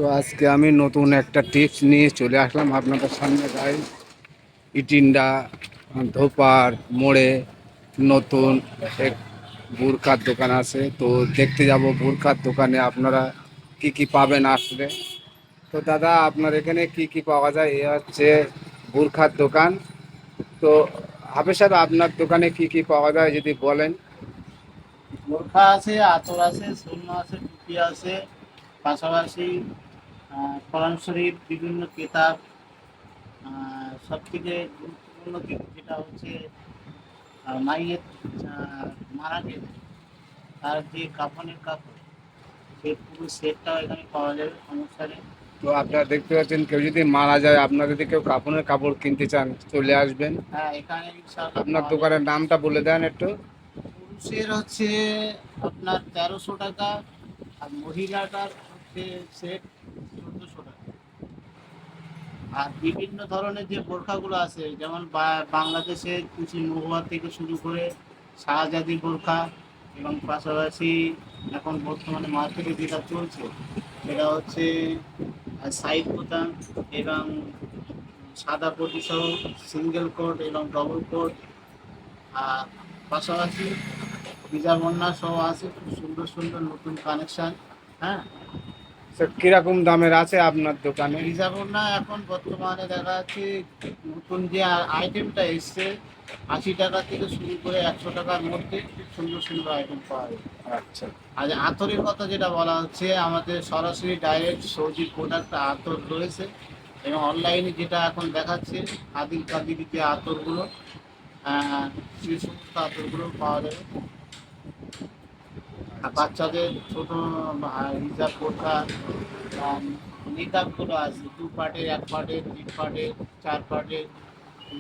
তো আজকে আমি নতুন একটা টিপস নিয়ে চলে আসলাম আপনাদের সামনে। গাইস, ইটিন্ডা ধোপার মোড়ে নতুন এক বুরখার দোকান আছে। তো দেখতে যাব বুরখার দোকানে আপনারা কি কি পাবেন আসলে। তো দাদা, আপনার এখানে কি কি পাওয়া যায়? এ হচ্ছে বুরখার দোকান। তো হাফেজ সাহেব, আপনার দোকানে কি কি পাওয়া যায় যদি বলেন। বোরখা আছে, আতর আছে, সুরমা আছে, টুপি আছে, পাশাপাশি কোরআন শরীফ, বিভিন্ন কেতাব, সব থেকে গুরুত্বপূর্ণ দিক যেটা হচ্ছে মাইয়ের মারা গেলে তার যে কাফনের কাপড়, সেই পুরো সেটটাও এখানে পাওয়া যাবে, সমস্যা নেই। তো আপনারা দেখতে পাচ্ছেন, কেউ যদি মারা যায়, আপনারা যদি কেউ কাপড়ের কাপড় কিনতে চান চলে আসবেন। হ্যাঁ, এখানে ইনশাআল্লাহ আপনার পাওয়া যাবে। দোকানের নামটা বলে দেন একটু। পুরুষের হচ্ছে আপনার 1300 টাকা, আর মহিলাটার হচ্ছে সেট 1400 টাকা। আর বিভিন্ন ধরনের যে বোরখাগুলো আছে, যেমন বাংলাদেশে কুচি মহুয়া থেকে শুরু করে শাহজাদি বোরখা, এবং পাশাপাশি এখন বর্তমানে মার্কেটে যেটা চলছে সেটা হচ্ছে সাইড বোতাম এবং সাদা পটি সহ সিঙ্গেল কোট এবং ডবল কোট। আর পাশাপাশি বিজাবন্যা সহ আছে খুব সুন্দর সুন্দর নতুন কানেকশন। হ্যাঁ, স্যার, কিরকম দামের আছে আপনার দোকানে? বিজাবন্যা এখন বর্তমানে দেখা যাচ্ছে নতুন যে আইটেমটা এসছে, 80 টাকা থেকে শুরু করে 100 টাকার মধ্যে খুব সুন্দর সুন্দর আইটেম পাওয়া যায়। আচ্ছা, আর আতরের কথা যেটা বলা হচ্ছে, আমাদের সরাসরি ডাইরেক্ট সৌদি প্রোডাক্ট আতর রয়েছে, এবং অনলাইনে যেটা এখন দেখাচ্ছে আদিল কাদির যে আতরগুলো, সেই সমস্ত আতরগুলো পাওয়া যাবে। আর বাচ্চাদের ছোট হিজাব বোরখা, নিকাবগুলো আছে 2 পার্টের, 1 পার্টের, 3 পার্টের, 4 পার্টের,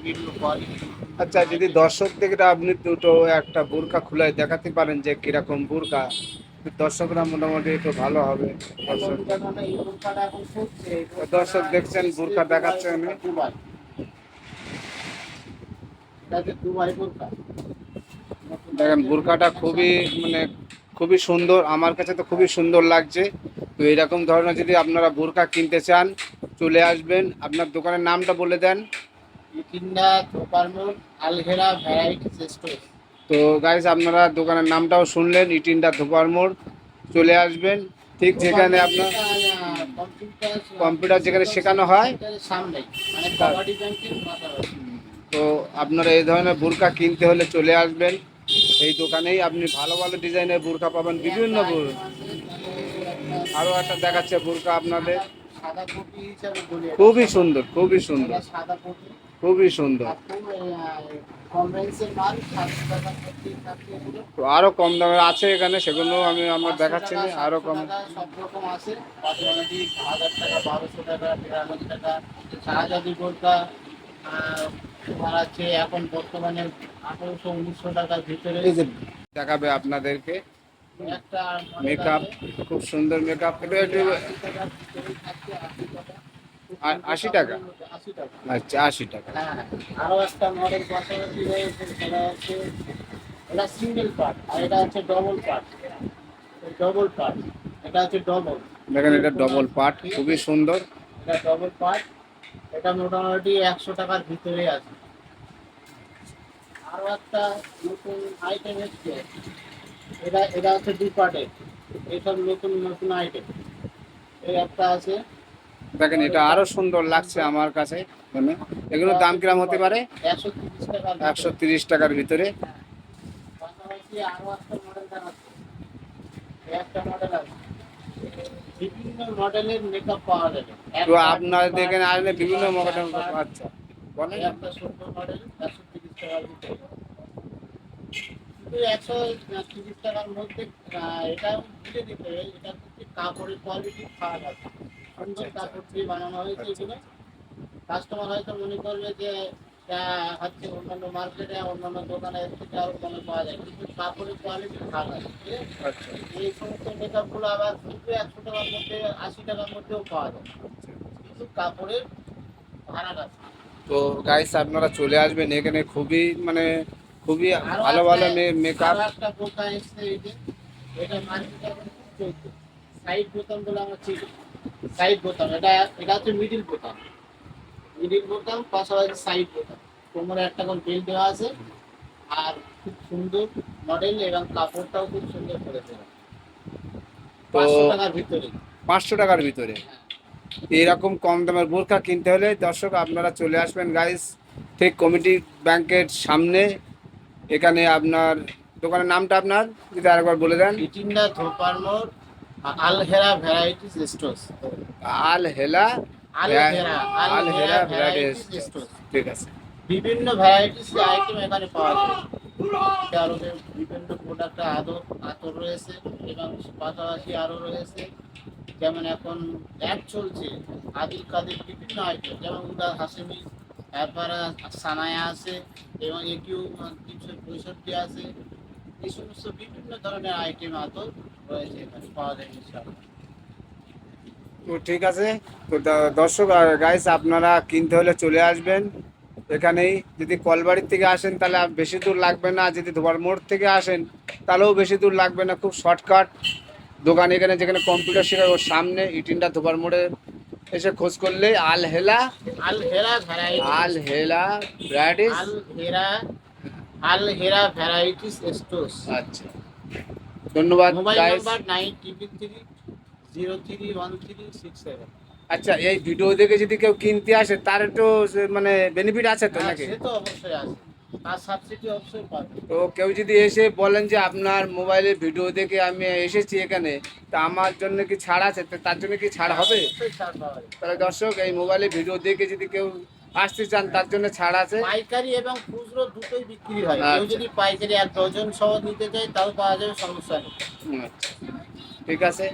বিভিন্ন কোয়ালিটি, বিভিন্ন আচ্ছা, যদি আইটেম। দর্শকদের আপনি দুটো একটা বোরকা খুলে দেখাতে পারেন যে কিরকম বোরকা, দর্শকরা মোটামুটি একটু ভালো হবে। এখন দর্শক যেমন এই বোরখাটা এখন চলছে, এই দর্শক বোরখাটা দেখছেন এসছে বোরকা দুবাই দেখাচ্ছে আমি। বোরখা, দুবাই। এটা হচ্ছে দুবাই বোরখা, নতুন দেখেন, আইটেম, নিউ বোরকাটা কালেকশন। খুবই সুন্দর, আমার কাছে তো খুবই সুন্দর লাগছে। তো এরকম ধরনের যদি আপনারা বোরকা কিনতে চান চলে আসবেন। আপনার দোকানের নামটা বলে দেন। ইটিন্ডা ধোপারমোড় আলঘেরা ভ্যারাইটিস স্টোর। তো গাইস, আপনারা দোকানের নামটাও শুনলেন, ইটিন্ডা ধোপার মোড়। চলে আসবেন ঠিক যেখানে ধোপারমোড় আপনার যেটা কম্পিউটার কম্পিউটার যেখানে শেখানো হয়। সেন্টারের সামনেই, মানে তার কবাডি ব্যাংকের পাশাপাশি। তো আপনারা এই ধরনের বোরকা কিনতে হলে চলে আসবেন এই দোকানেই। আপনি ভালো ভালো ডিজাইনের বোরকা পাবেন, এই বিভিন্ন একটা আইটেম আছে, তাহলে একটা আরও একটা দেখাচ্ছে বোরকা আপনাদের। সাদা সাদা পটি হিসাবে বলি, এটা খুবই সাদা, সুন্দর, খুবই এটা সুন্দর, সাদা পটি। খুবই সুন্দর। আর খুব কম রেঞ্জের মাল, 700 টাকার মধ্যেই থাকছে এগুলো। তো আরও কম দামের আছে এখানে, সেগুলো আমি আমার 500 দেখাচ্ছি টাকা, না, আরও 700 কম। টাকা সব রকম আছে। পাশাপাশি 1000 টাকা, 1200 টাকা, 93 টাকা শাহজাদি বোরকা। তোমার আছে এখন বর্তমানে 1800-1900 টাকার ভিতরে এই যে দেখাবে আপনাদেরকে একটা মডেল মেকআপ, আছে। খুব সুন্দর মেকআপ। এটা একটু 80 টাকার ভিতরেই থাকছে, 80 টাকা, খুব সুন্দর 80 টাকা। কাপড়ের মধ্যে, 80 টাকা। আচ্ছা, 80 টাকা। হ্যাঁ, আরো একটা মডেল পাশাপাশি রয়েছে, সেটা হচ্ছে এটা সিঙ্গেল পার্ট, আর এটা হচ্ছে ডবল পার্ট। ডবল পার্ট, এটা হচ্ছে ডবল। দেখেন, এটা ডবল পার্ট, ঠিক আছে, খুবই সুন্দর। এটা ডবল পার্ট। এটা মোটামুটি 100 টাকার ভিতরেই আছে। আরো একটা নতুন আইটেম এসছে, এটা এটা হচ্ছে 2 পার্টের। এইসব নতুন নতুন আইটেম, এই একটা আছে দেখেন, এটা মডেলটা আরো খুব সুন্দর লাগছে সুন্দর। আমার কাছে। মানে এটা এগুলোর দাম হচ্ছে কিরাম হতে 2 পার্ট, পারে? 130 টাকার একশো ভিতরে। তিরিশ টাকার ভিতরে। হ্যাঁ, পাশাপাশি আরো একটা মডেল দেখাচ্ছে, এই একটা মডেল আছে। বিভিন্ন মডেলের মেকআপ পাওয়া যাবে, এক তো পার্ট, আপনার 2 পার্ট, দেখেন আসলে 3 বিভিন্ন পার্ট, 4 মডেল। পার্ট। আচ্ছা, বলেন এই না। একটা সুন্দর মডেল, 130 টাকার ভিতরে। কিন্তু 130 টাকার মধ্যে এটাও বুঝে দিতে হবে, এটা হচ্ছে কাপড়ের কোয়ালিটি খারাপ আছে। আচ্ছা, সুন্দর আচ্ছা, কাপড় দিয়ে বানানো হয়েছে আচ্ছা, এগুলো। কাস্টমার হয়তো মনে করবে যে এটা হচ্ছে অন্যান্য মার্কেটে, অন্যান্য দোকানে এর থেকে আরো কমে পাওয়া যায়, কিন্তু কাপড়ের কোয়ালিটি খারাপ আছে, ঠিক আছে? আচ্ছা, এই সমস্ত মেকআপগুলো আবার কিন্তু 100 টাকার মধ্যে, 80 টাকার মধ্যেও পাওয়া যায়, আচ্ছা। কিন্তু কাপড়ের ভাড়া আছে। তো গাইস, আপনারা চলে আসবেন এখানে। খুবই আরো ভালো একটা ভালো মেকআপ। আরো একটা বোরকা এসছে, এই যে এটা মার্কেটে এখন খুব চলছে, সাইড বোতাম বলে আমরা চিনি। সাইড বোতাম, এটা এটা হচ্ছে মিডিল বোতাম। মিডিল বোতাম পাশাপাশি সাইড বোতাম। কোমরে একটা করে বেল্ট দেওয়া আছে। আর খুব সুন্দর মডেল এবং কাপড়টাও খুব সুন্দর করেছে। তো 500 টাকার ভিতরে। 500 টাকার ভিতরে এরকম কম দামের বোরকা কিনতে হলে দর্শক আপনারা চলে আসবেন গাইস, ঠিক কমিটি ব্যাংকের সামনে। এখানে আপনার দোকানের নামটা আপনার যদি আরেকবার বলে দেন। ইটিন্ডা ধোপার মোড়, আলহেরা ভ্যারাইটিস স্টোর্স। আল হেলা Alhera Al Hera varieties. Varieties stores. ঠিক আছে। বিভিন্ন ভ্যারাইটিস আইটেম এখানে পাওয়া যায়। আরো বিভিন্ন প্রোডাক্ট আতর রয়েছে এবং পাশাপাশি আরো রয়েছে, যেমন এখন অ্যাড চলছে আদিল কাদের বিভিন্ন আইটেম, যেমন উদার হাসেমি, তারপরে সানায়া আছে এবং একিউ 365 আছে। এই সমস্ত বিভিন্ন ধরনের আইটেম আতর রয়েছে, এখানে পাওয়া যায় ইনশাআল্লাহ। তো ঠিক আছে। তো দর্শক গাইস আপনারা কিনতে হলে চলে আসবেন এখানেই। যদি কলবাড়ির থেকে আসেন তাহলে আর বেশি দূর লাগবে না, যদি ধোবার মোড় থেকে আসেন তাহলেও বেশি দূর লাগবে না, খুব শর্টকাট দোকান এখানে, যেখানে কম্পিউটার শেখার ওর সামনে ইটিন্ডা ধোবার মোড়ে এসে খোঁজ করলেই আল হেলা আলহেরা ভ্যারাইটিস, আল হেলা varieties. Alhera Alhera varieties stores. আচ্ছা, ধন্যবাদ মোবাইল গাইস। নাম্বার 9333031367। আচ্ছা, এই ভিডিও দেখে যদি কেউ কিনতে আসে তার একটু মানে বেনিফিট আছে তো নাকি? সে তো অবশ্যই আছে, তার সাবসিডি অবশ্যই পাবে। তো কেউ যদি এসে বলেন যে আপনার মোবাইলে ভিডিও দেখে আমি এসেছি এখানে, তা আমার জন্য কি ছাড় আছে? তো তার জন্য কি ছাড় হবে? অবশ্যই ছাড় পাওয়া যায়। তাহলে দর্শক এই মোবাইলে ভিডিও দেখে যদি কেউ আসতে চান তার জন্য ছাড় আছে। পাইকারি এবং খুচরো দুটোই বিক্রি হয়। কেউ আচ্ছা। যদি পাইকারি 1 ডজন সহ নিতে চায় তাও পাওয়া যাবে, সমস্যা নেই। আচ্ছা, ঠিক আছে।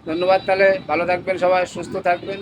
ধন্যবাদ, তাহলে ভালো থাকবেন সবাই, সুস্থ থাকবেন।